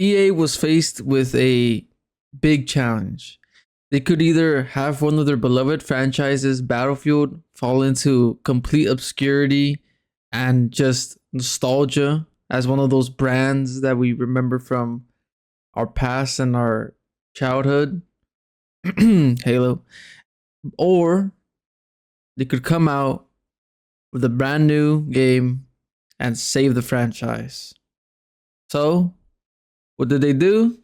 EA was faced with a big challenge. They could either have one of their beloved franchises, Battlefield, fall into complete obscurity and just nostalgia as one of those brands that we remember from our past and our childhood, Halo, or they could come out with a brand new game and save the franchise. So, what did they do?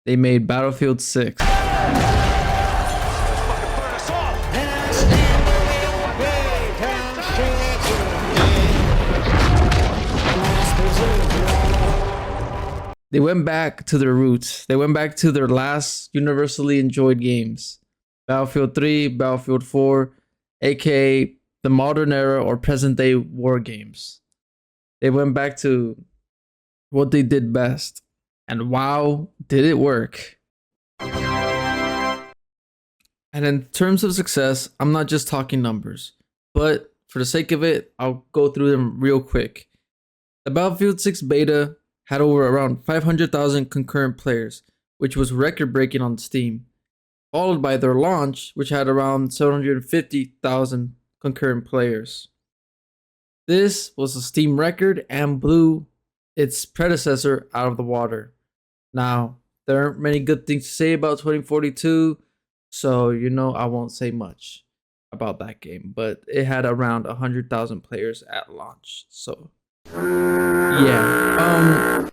They made Battlefield 6. They went back to their roots. They went back to their last universally enjoyed games. Battlefield 3, Battlefield 4, aka the modern era or present day war games. They went back to what they did best. And wow, did it work. And in terms of success, I'm not just talking numbers, but for the sake of it, I'll go through them real quick. The Battlefield 6 beta had over around 500,000 concurrent players, which was record breaking on Steam, followed by their launch, which had around 750,000 concurrent players. This was a Steam record and blew its predecessor out of the water. Now, there aren't many good things to say about 2042, so I won't say much about that game, but it had around 100,000 players at launch. So, yeah.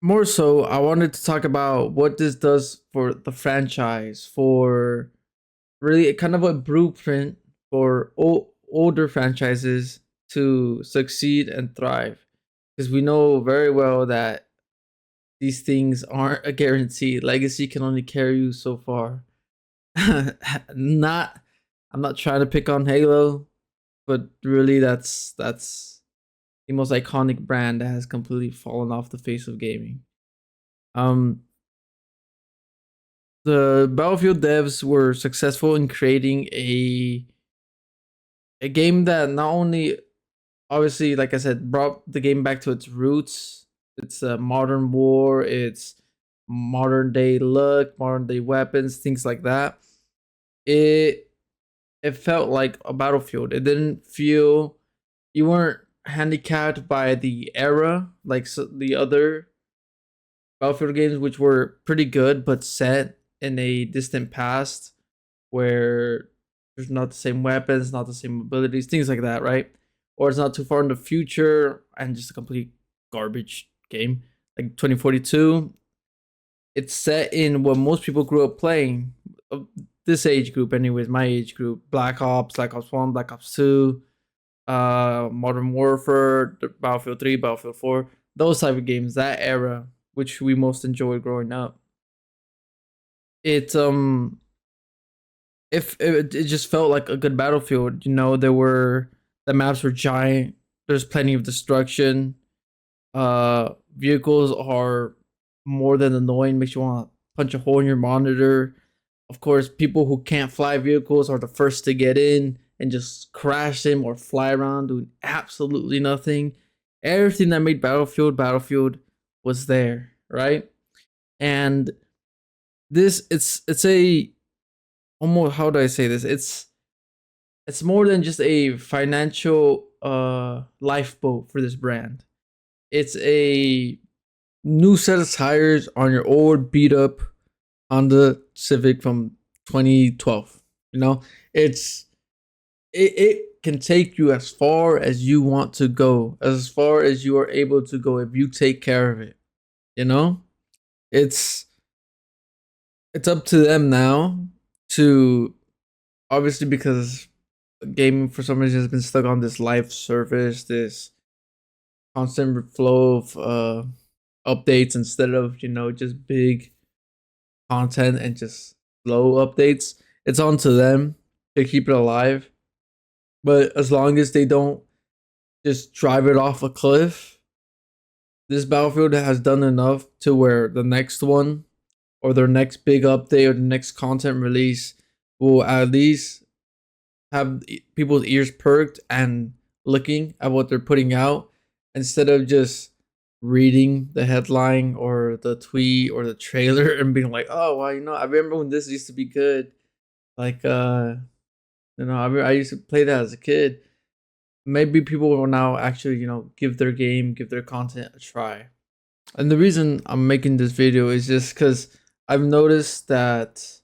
More so, I wanted to talk about what this does for the franchise, for really kind of a blueprint for older franchises to succeed and thrive. Because we know very well that these things aren't a guarantee. Legacy can only carry you so far. not, I'm not trying to pick on Halo, but really that's the most iconic brand that has completely fallen off the face of gaming. The Battlefield devs were successful in creating a game that not only obviously, like I said, brought the game back to its roots. It's a modern war, it's modern day look, modern day weapons, things like that. It felt like a Battlefield. It didn't feel, you weren't handicapped by the era like the other Battlefield games, which were pretty good but set in a distant past where there's not the same weapons, not the same abilities, things like that, right? Or it's not too far in the future and just a complete garbage game like 2042. It's set in what most people grew up playing. This age group, anyways, my age group: Black Ops, Black Ops 1, Black Ops 2, Modern Warfare, Battlefield 3, Battlefield 4, those type of games, that era, which we most enjoyed growing up. It if it just felt like a good Battlefield. The maps were giant. There's plenty of destruction. Vehicles are more than annoying. Makes you want to punch a hole in your monitor. Of course, people who can't fly vehicles are the first to get in and just crash them or fly around doing absolutely nothing. Everything that made Battlefield was there, right? And it's a almost, how do I say this? It's more than just a financial lifeboat for this brand. It's a new set of tires on your old beat up Honda Civic from 2012. It's it can take you as far as you want to go, as far as you are able to go if you take care of it. You know, it's it's up to them now to, obviously, because gaming for some reason has been stuck on this live service, this constant flow of updates instead of just big content and just slow updates. It's on to them to keep it alive. But as long as they don't just drive it off a cliff, this Battlefield has done enough to where the next one or their next big update or the next content release will at least have people's ears perked and looking at what they're putting out instead of just reading the headline or the tweet or the trailer and being like, "Oh, well, I remember when this used to be good." Like, I used to play that as a kid. Maybe people will now actually, give their game, give their content a try. And the reason I'm making this video is just because I've noticed that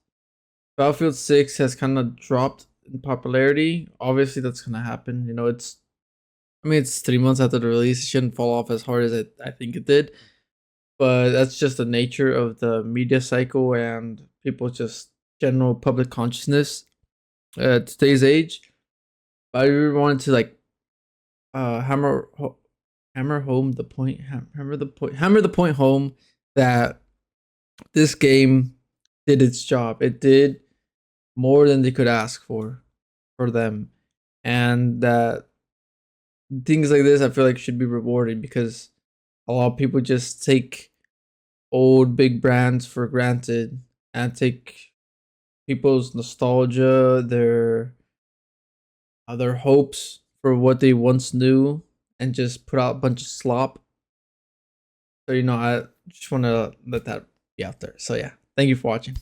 Battlefield 6 has kind of dropped in popularity. Obviously, that's gonna happen. It's 3 months after the release. It shouldn't fall off as hard as I think it did. But that's just the nature of the media cycle and people just general public consciousness at today's age. I really wanted to like hammer home the point, hammer the point home that this game did its job. It did more than they could ask for them, and that things like this I feel like should be rewarded because a lot of people just take old big brands for granted and take people's nostalgia, their hopes for what they once knew, and just put out a bunch of slop. So I just want to let that be out there. So yeah, thank you for watching.